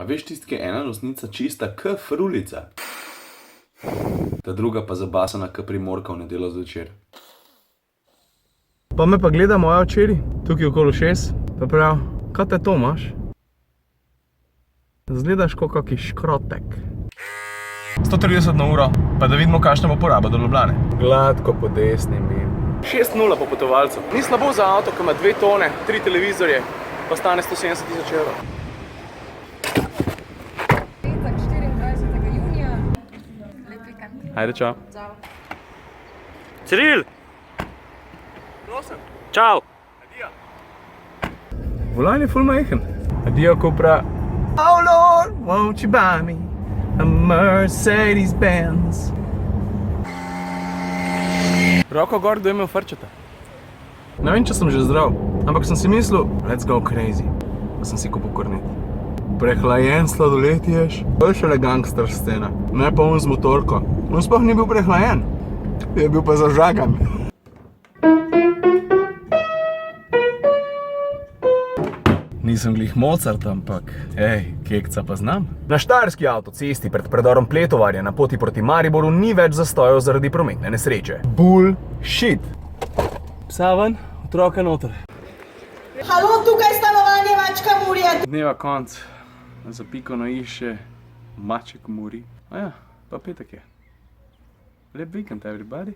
A veš tisti, ki je ena nosnica čista k frulica, ta druga pa zabasana k primorka v nedeljo zvečer. Pa me pa gleda moja včeraj, tukaj okolo 6, pa prav, kaj te to imaš? Zgledaš kot kaki škrotek. 130 na uro, pa da vidimo, kakšna bo poraba do Ljubljane. Gladko po desni mi. 6:0 po potovalcu. Ni slabo za avto, ki ima 2 tone, 3 televizorje, pa stane 170 000 evrov. Petek 24. junija. Lep vikend. Ajde, čau. Čau. Ciril! Prosim. Čau! Volan je ful majhen. Adijo, Cupra. Oh Lord, won't you buy me a Mercedes-Benz? Roko gor, kdo je imel frčeta? Ne vem, če sem že zdrav, ampak sem si mislil, let's go crazy. Pa sem si kupil kornet. Prehlajen sladoled ješ? To je šele gangster scena, ne pa on z motorko. On sploh ni bil prehlajen, je bil pa zažagan. Nisem glih Mozart, ampak, kekca pa znam. Na štajerski avtocesti pred predorom Pletovarja na poti proti Mariboru ni več zastojev zaradi prometne nesreče. Bullshit! Psa ven, otroka noter. Halo, tukaj stanovanje Mačka Murija. Dneva konc, za piko na i še Maček Muri. Aja, pa petek je. Lep vikend, everybody.